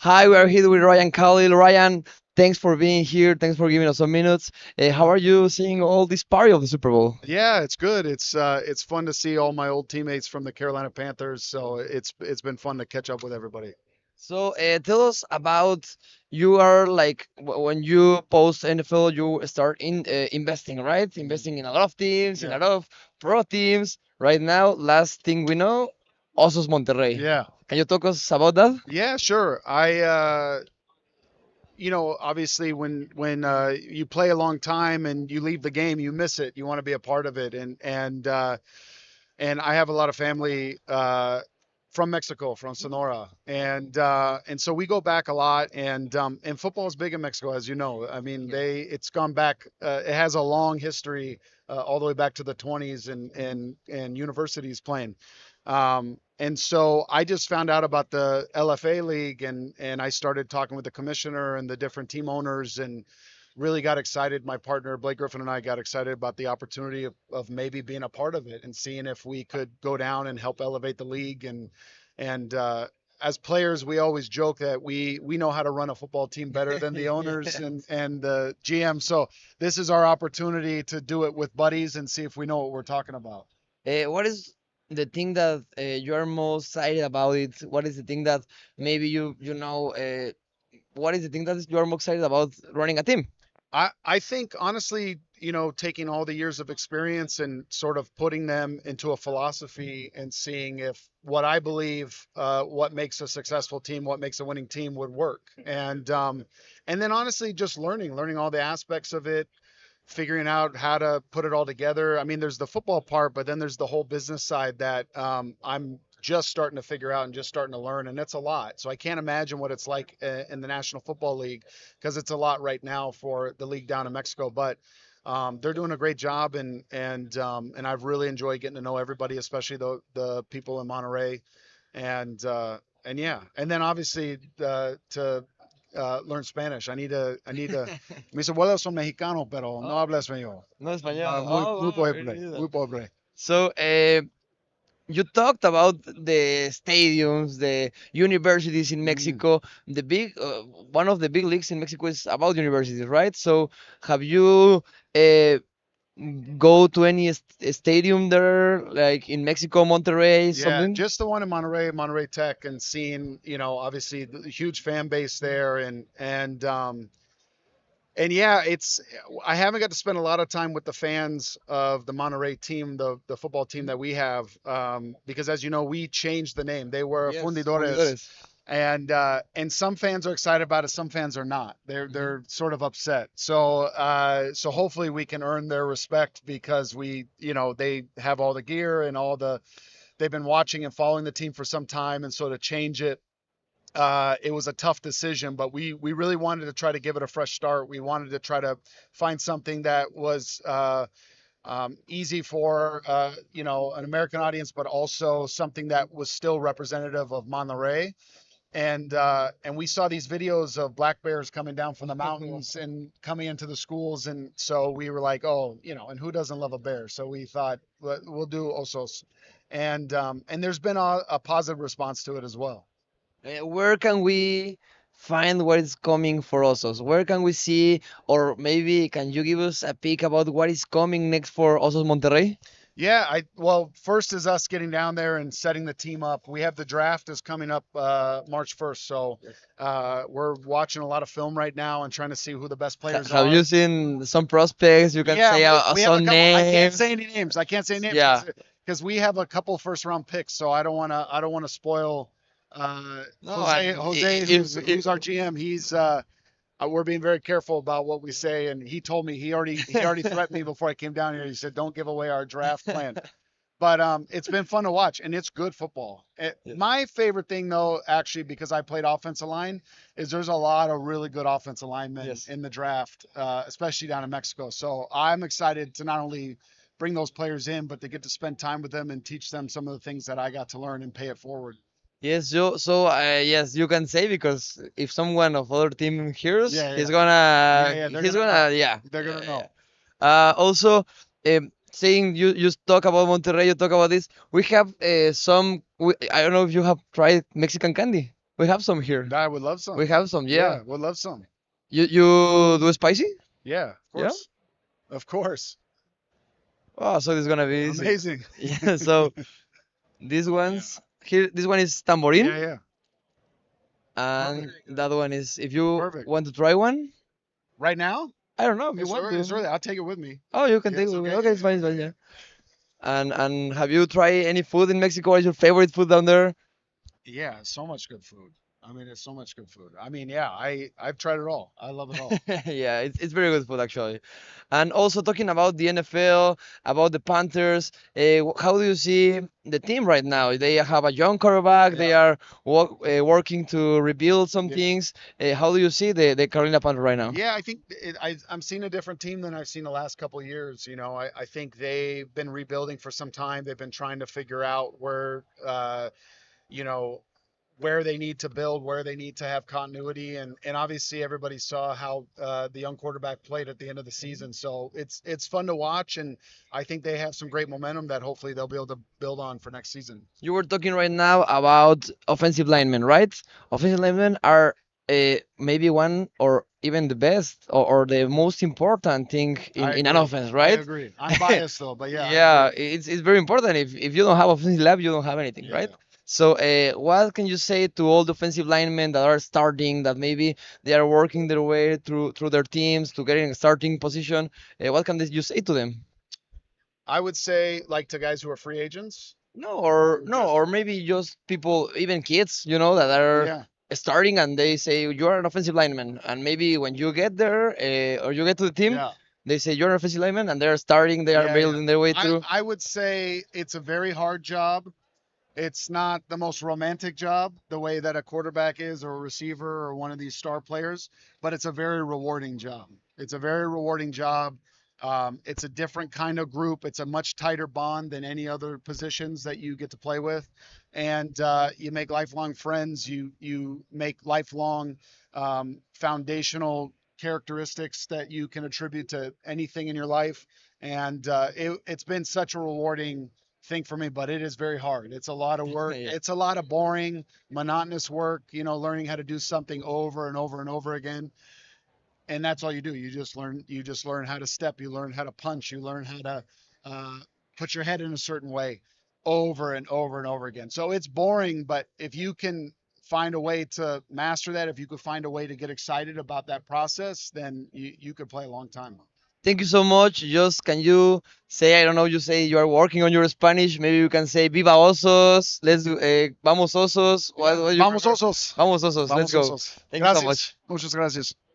Hi, we are here with Ryan Kalil. Ryan, thanks for being here. Thanks for giving us some minutes. How are you seeing all this party of the Super Bowl? Yeah, it's good. It's fun to see all my old teammates from the Carolina Panthers. So it's been fun to catch up with everybody. So, tell us about you are like when you post NFL, you start investing, right? Investing in a lot of teams, in a Yeah. lot of pro teams. Right now, last thing we know, OSOS Monterrey. Yeah. Can you talk us about that? Yeah, sure. Obviously when you play a long time and you leave the game, you miss it. You want to be a part of it, and I have a lot of family from Mexico, from Sonora, and so we go back a lot. And football is big in Mexico, as you know. I mean, it's gone back. It has a long history, all the way back to the 20s, and universities playing. And so I just found out about the LFA league, and I started talking with the commissioner and the different team owners, and really got excited. My partner Blake Griffin and I got excited about the opportunity of maybe being a part of it and seeing if we could go down and help elevate the league. And as players, we always joke that we know how to run a football team better than the owners and Yes. and the GM. So this is our opportunity to do it with buddies and see if we know what we're talking about. What is the thing that you are most excited about it? What is the thing that maybe you know? What is the thing that you are most excited about running a team? I think honestly, taking all the years of experience and sort of putting them into a philosophy and seeing if what I believe, what makes a successful team, what makes a winning team would work. And then honestly, just learning all the aspects of it, figuring out how to put it all together. I mean, there's the football part, but then there's the whole business side that I'm just starting to figure out and just starting to learn, and it's a lot. So I can't imagine what it's like in the National Football League, because it's a lot right now for the league down in Mexico. But they're doing a great job, and I've really enjoyed getting to know everybody, especially the people in Monterey, and yeah, and then obviously to learn Spanish. I need to. Mis abuelos son mexicanos, pero no Oh, habla español. no español. Ah, muy, Oh, muy wow, I pobre, didn't know muy that. pobre. So, you talked about the stadiums, the universities in Mm. Mexico. The big, one of the big leagues in Mexico is about universities, right? So, have you uh, go to any stadium there, like in Mexico, Monterrey, Yeah, something? just the one in Monterey, Monterey Tech, and seeing, obviously the huge fan base there, and yeah, I haven't got to spend a lot of time with the fans of the Monterey team, the football team that we have, because as you know, we changed the name. They were Yes, Fundidores, fundidores. and some fans are excited about it, some fans are not. Mhm. They're sort of upset. So hopefully we can earn their respect, because they have all the gear and they've been watching and following the team for some time, and so to change it, it was a tough decision, but we really wanted to try to give it a fresh start. We wanted to try to find something that was easy for an American audience, but also something that was still representative of Monterey. And we saw these videos of black bears coming down from the mountains and coming into the schools, and so we were like, oh, and who doesn't love a bear? So we thought, we'll do Osos, and there's been a positive response to it as well. Where can we find what is coming for Osos? Where can we see, or maybe can you give us a peek about what is coming next for Osos Monterrey? Yeah, well, first is us getting down there and setting the team up. We have the draft is coming up March 1st, so we're watching a lot of film right now and trying to see who the best players Have you are. seen some prospects? You can Yeah, say we have a some couple. I can't say names. any names. I can't say names Yeah. because we have a couple first round picks, so I don't want to spoil No, Jose, if who's our GM. We're being very careful about what we say, and he told me he already threatened me before I came down here. He said, "Don't give away our draft plan." But it's been fun to watch, and it's good football. Yes. My favorite thing, though, actually, because I played offensive line, is there's a lot of really good offensive linemen Yes. in the draft, especially down in Mexico. So I'm excited to not only bring those players in, but to get to spend time with them and teach them some of the things that I got to learn and pay it forward. Yes, yes, you can say because if someone of other team hears, Yeah, yeah, yeah, yeah. They're gonna know. yeah, They're yeah, gonna yeah. know. Also, saying you talk about Monterrey, you talk about this. We have I don't know if you have tried Mexican candy. We have some here. I would love some. We have some, yeah. would love some. You do spicy? Yeah, of Yeah? course. Of course. Oh, so this is gonna be easy. Amazing. Yeah, so these ones here, this one is tamborin, Yeah, yeah. and that one is if you Perfect. want to try one. Right now? I don't know if you It's want early, it's to. early. I'll take it with me. Oh, you can Yeah, take it's it. okay. Okay, it's fine, it's fine, yeah. And have you tried any food in Mexico? What is your favorite food down there? Yeah, so much good food. I mean, it's so much good food. I mean, yeah, I've tried it all. I love it all. Yeah, it's very good food actually. And also talking about the NFL, about the Panthers, how do you see the team right now? They have a young quarterback. They Yeah. are working to rebuild some Yeah. things. How do you see the Carolina Panthers right now? Yeah, I think I'm seeing a different team than I've seen the last couple of years. You know, I think they've been rebuilding for some time. They've been trying to figure out you know, where they need to build, where they need to have continuity, and obviously everybody saw how the young quarterback played at the end of the season. So it's fun to watch, and I think they have some great momentum that hopefully they'll be able to build on for next season. You were talking right now about offensive linemen, right? Offensive linemen are maybe one or even the best or the most important thing I in an agree. offense, I right? agree. I'm biased though, but yeah, I Yeah, agree. it's very important. If you don't have offensive line, you don't have anything, Yeah, right? yeah. So, what can you say to all the offensive linemen that are starting, that maybe they are working their way through their teams to getting a starting position? What can you say to them? I would say like to guys who are free agents No, or or no, just or maybe just people, even kids, that are yeah, starting and they say you're an offensive lineman, and maybe when you get there or you get to the team, yeah. they say you're an offensive lineman, and they're starting, they are Yeah, yeah. building their way I through. I would say it's a very hard job. It's not the most romantic job, the way that a quarterback is, or a receiver, or one of these star players, but it's a very rewarding job. It's a very rewarding job. It's a different kind of group. It's a much tighter bond than any other positions that you get to play with, and you make lifelong friends. You make lifelong foundational characteristics that you can attribute to anything in your life, and it's been such a rewarding thing for me, but it is very hard. It's a lot of work. Yeah. It's a lot of boring, monotonous work, learning how to do something over and over and over again. And that's all you do. You just learn how to step, you learn how to punch, you learn how to uh, put your head in a certain way over and over and over again. So it's boring, but if you can find a way to master that, if you could find a way to get excited about that process, then you could play a long time. Thank you so much. Just can you say, I don't know, you say you are working on your Spanish. Maybe you can say Viva Osos. Let's do, Vamos Osos. Yeah. What you Vamos prefer? osos. Vamos Osos. Let's Vamos go. osos. Thank you so Gracias. much. Muchas gracias.